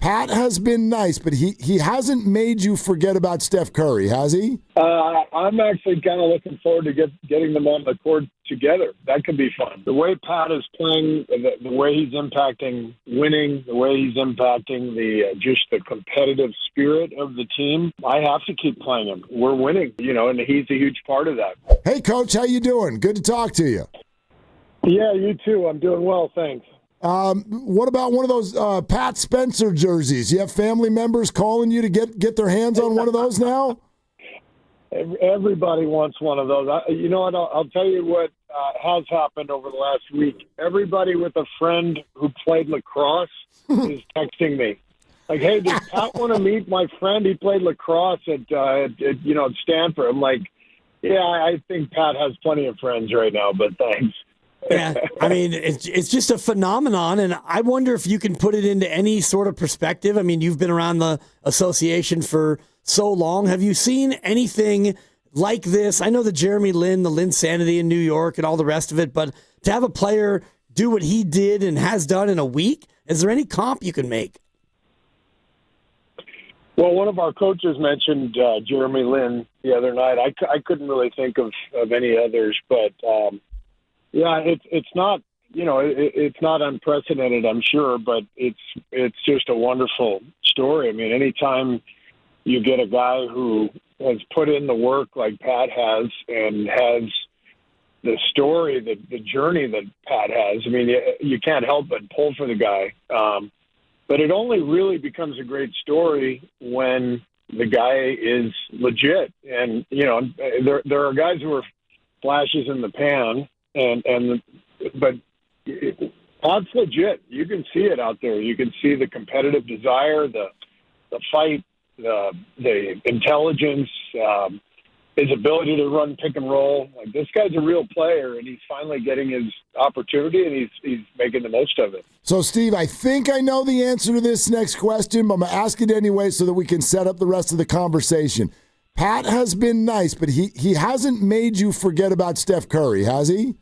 Pat has been nice, but he hasn't made you forget about Steph Curry, has he? I'm actually kind of looking forward to getting them on the court together. That could be fun. The way Pat is playing, the way he's impacting winning, the way he's impacting just the competitive spirit of the team, I have to keep playing him. We're winning, and he's a huge part of that. Hey, Coach, how you doing? Good to talk to you. Yeah, you too. I'm doing well, thanks. What about one of those Pat Spencer jerseys? You have family members calling you to get their hands on one of those now? Everybody wants one of those. You know what? I'll tell you what has happened over the last week. Everybody with a friend who played lacrosse is texting me. Like, hey, does Pat want to meet my friend? He played lacrosse at Stanford. I'm like, yeah, I think Pat has plenty of friends right now, but thanks. Yeah, I mean, it's just a phenomenon, and I wonder if you can put it into any sort of perspective. I mean, you've been around the association for so long. Have you seen anything like this? I know the Jeremy Lin, the Linsanity in New York and all the rest of it, but to have a player do what he did and has done in a week, is there any comp you can make? Well, one of our coaches mentioned Jeremy Lin the other night. I couldn't really think of any others, but yeah, it's not, it's not unprecedented, I'm sure, but it's just a wonderful story. I mean, anytime you get a guy who has put in the work like Pat has and has the story, the journey that Pat has, I mean, you can't help but pull for the guy. But it only really becomes a great story when the guy is legit. And, there are guys who are flashes in the pan, but Pat's legit. You can see it out there. You can see the competitive desire, the fight, the intelligence, his ability to run pick and roll. Like, this guy's a real player, and he's finally getting his opportunity, and he's making the most of it. So, Steve, I think I know the answer to this next question, but I'm going to ask it anyway so that we can set up the rest of the conversation. Pat has been nice, but he hasn't made you forget about Steph Curry, has he?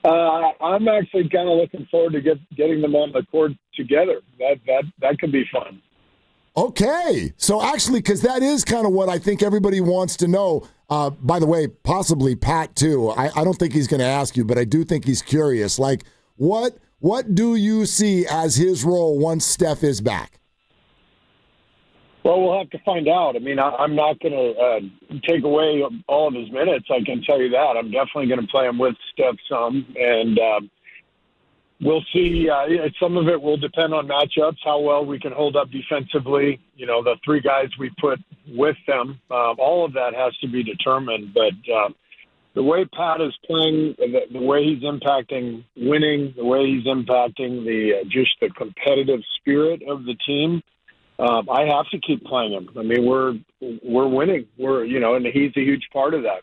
I'm actually kind of looking forward to getting them on the court together. That could be fun. Okay. So actually, because that is kind of what I think everybody wants to know. By the way, possibly Pat too. I don't think he's going to ask you, but I do think he's curious. Like, what do you see as his role once Steph is back? Well, we'll have to find out. I mean, I'm not going to take away all of his minutes. I can tell you that. I'm definitely going to play him with Steph some, and we'll see. Some of it will depend on matchups, how well we can hold up defensively. The three guys we put with them, all of that has to be determined. But the way Pat is playing, the way he's impacting winning, the way he's impacting just the competitive spirit of the team, I have to keep playing him. I mean, we're winning. And he's a huge part of that.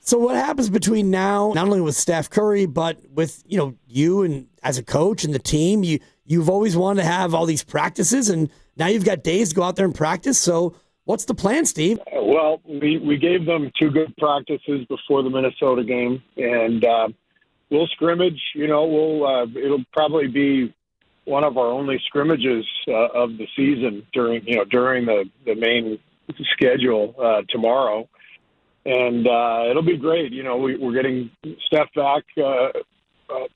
So what happens between now, not only with Steph Curry, but with, you and as a coach and the team, you've always wanted to have all these practices, and now you've got days to go out there and practice. So what's the plan, Steve? Well, we gave them 2 good practices before the Minnesota game, and we'll scrimmage. It'll probably be one of our only scrimmages of the season during the main schedule tomorrow. And it'll be great. We're getting Steph back.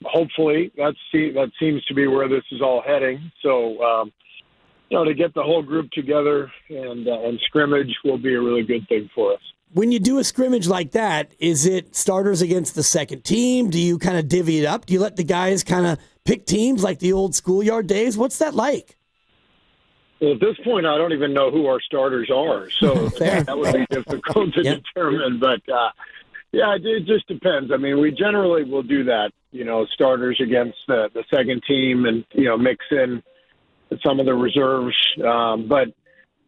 Hopefully, that seems to be where this is all heading. So, to get the whole group together and scrimmage will be a really good thing for us. When you do a scrimmage like that, is it starters against the second team? Do you kind of divvy it up? Do you let the guys kind of pick teams like the old schoolyard days? What's that like? Well, at this point, I don't even know who our starters are, so that would be difficult to determine. But, it just depends. I mean, we generally will do that, starters against the second team and, mix in some of the reserves. But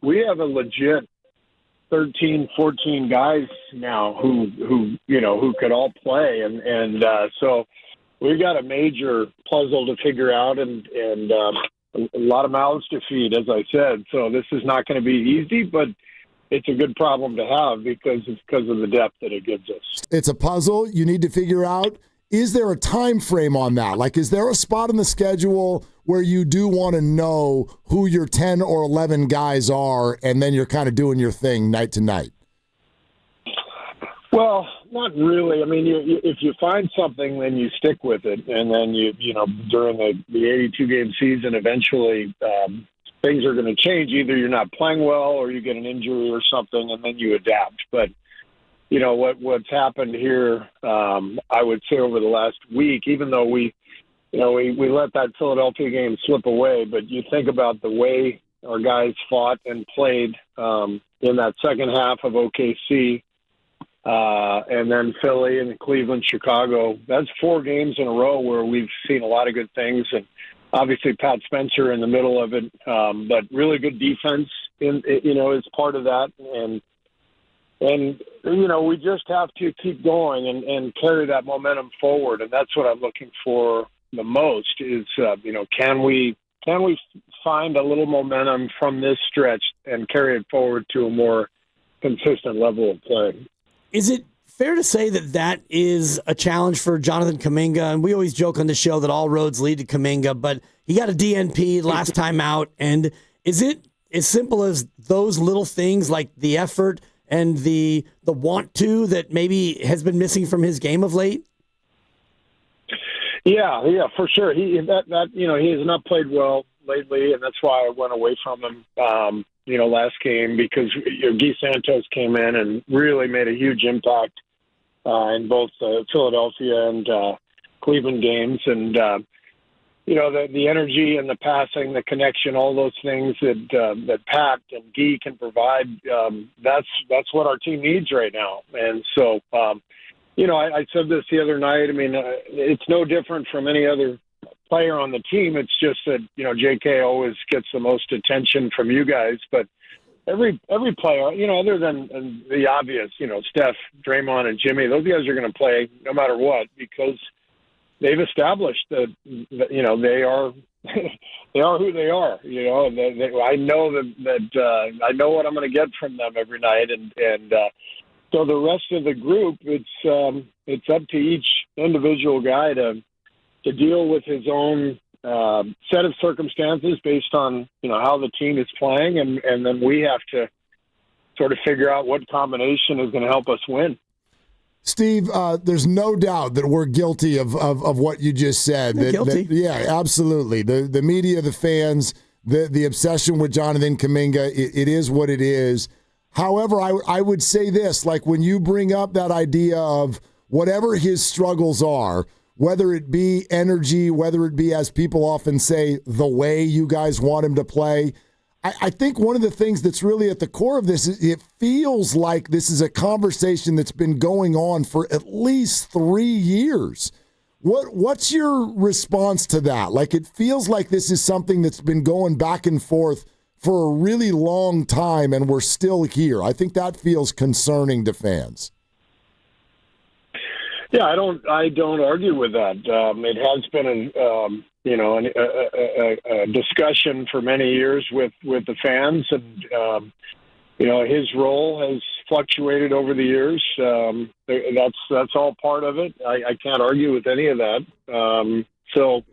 we have a legit 13, 14 guys now who could all play. And so we've got a major puzzle to figure out and a lot of mouths to feed, as I said. So this is not going to be easy, but it's a good problem to have because of the depth that it gives us. It's a puzzle you need to figure out. is there a time frame on that? Like, is there a spot in the schedule where you do want to know who your 10 or 11 guys are, and then you're kind of doing your thing night to night? Well, not really. I mean, if you find something, then you stick with it, and then during the 82-game season, eventually things are going to change. Either you're not playing well, or you get an injury or something, and then you adapt. But what's happened here, I would say over the last week, even though we let that Philadelphia game slip away, but you think about the way our guys fought and played in that second half of OKC. And then Philly and Cleveland, Chicago. That's 4 games in a row where we've seen a lot of good things, and obviously Pat Spencer in the middle of it. But really good defense is part of that, and we just have to keep going and carry that momentum forward, and that's what I'm looking for the most. Is can we find a little momentum from this stretch and carry it forward to a more consistent level of play? Is it fair to say that is a challenge for Jonathan Kuminga? And we always joke on the show that all roads lead to Kuminga, but he got a DNP last time out. And is it as simple as those little things like the effort and the want to that maybe has been missing from his game of late? Yeah, for sure. He has not played well lately, and that's why I went away from him. Last game, because Guy Santos came in and really made a huge impact in both Philadelphia and Cleveland games. And, the energy and the passing, the connection, all those things that Pat and Guy can provide, that's what our team needs right now. And so, I said this the other night. I mean, it's no different from any other player on the team. It's just that JK always gets the most attention from you guys, but every player, other than the obvious, Steph, Draymond, and Jimmy, those guys are going to play no matter what, because they've established that they are they are who they are. I know that I know what I'm going to get from them every night, and so the rest of the group, it's up to each individual guy to deal with his own set of circumstances based on how the team is playing, and then we have to sort of figure out what combination is going to help us win. Steve, there's no doubt that we're guilty of what you just said. Guilty. Yeah, absolutely. The media, the fans, the obsession with Jonathan Kuminga, it is what it is. However, I would say this, like when you bring up that idea of whatever his struggles are, whether it be energy, whether it be, as people often say, the way you guys want him to play, I think one of the things that's really at the core of this is it feels like this is a conversation that's been going on for at least 3 years. What's your response to that? Like, it feels like this is something that's been going back and forth for a really long time, and we're still here. I think that feels concerning to fans. Yeah, I don't argue with that. It has been a discussion for many years with the fans, and his role has fluctuated over the years. That's all part of it. I can't argue with any of that. So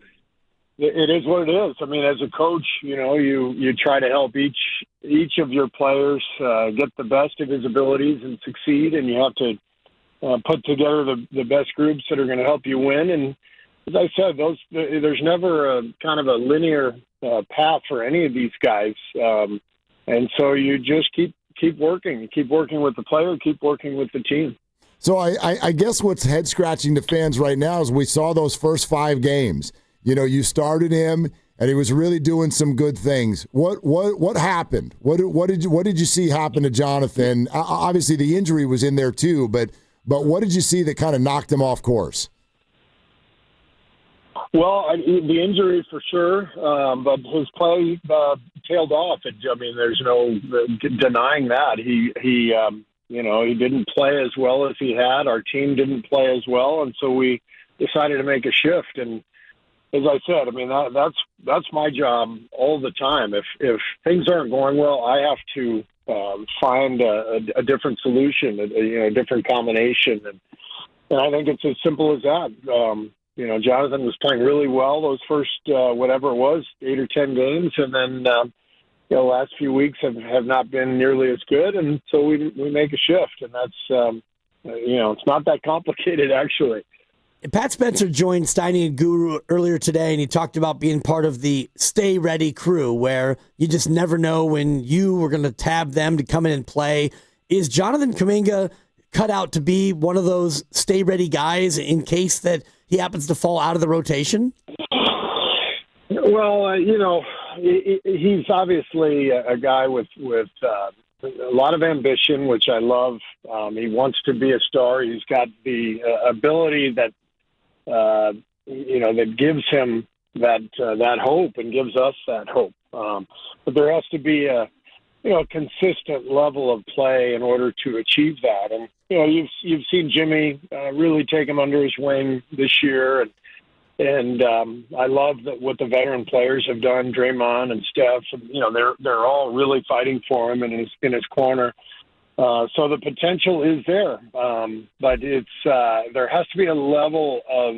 it is what it is. I mean, as a coach, you try to help each of your players get the best of his abilities and succeed, and you have to put together the best groups that are going to help you win. And as I said, there's never a kind of a linear path for any of these guys. And so you just keep working. You keep working with the player, keep working with the team. So I guess what's head scratching to fans right now is we saw those first 5 games. You started him and he was really doing some good things. What happened? What did you see happen to Jonathan? Obviously the injury was in there too, but what did you see that kind of knocked him off course? Well, the injury for sure, but his play tailed off. There's no denying that. He didn't play as well as he had. Our team didn't play as well, and so we decided to make a shift. And as I said, that's my job all the time. If things aren't going well, I have to find a different solution, a different combination. And I think it's as simple as that. Jonathan was playing really well those first, whatever it was, 8 or 10 games. And then, the last few weeks have not been nearly as good. And so we make a shift. And that's, it's not that complicated, actually. Pat Spencer joined Steiny and Guru earlier today, and he talked about being part of the Stay Ready crew, where you just never know when you were going to tab them to come in and play. Is Jonathan Kuminga cut out to be one of those Stay Ready guys in case that he happens to fall out of the rotation? Well, he's obviously a guy with a lot of ambition, which I love. He wants to be a star. He's got the ability that that gives him that hope and gives us that hope. But there has to be a consistent level of play in order to achieve that. And you've seen Jimmy really take him under his wing this year, and I love what the veteran players have done. Draymond and Steph, and, they're all really fighting for him in his corner. So the potential is there, but it's there has to be a level of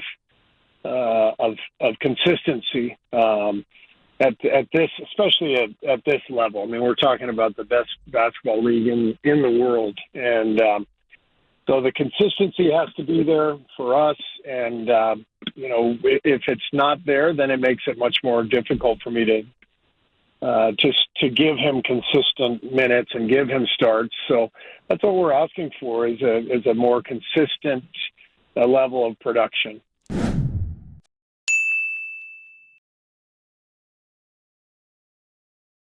consistency at this, especially at this level. I mean, we're talking about the best basketball league in the world, and so the consistency has to be there for us. And if it's not there, then it makes it much more difficult for me to give him consistent minutes and give him starts. So that's what we're asking for is a more consistent level of production.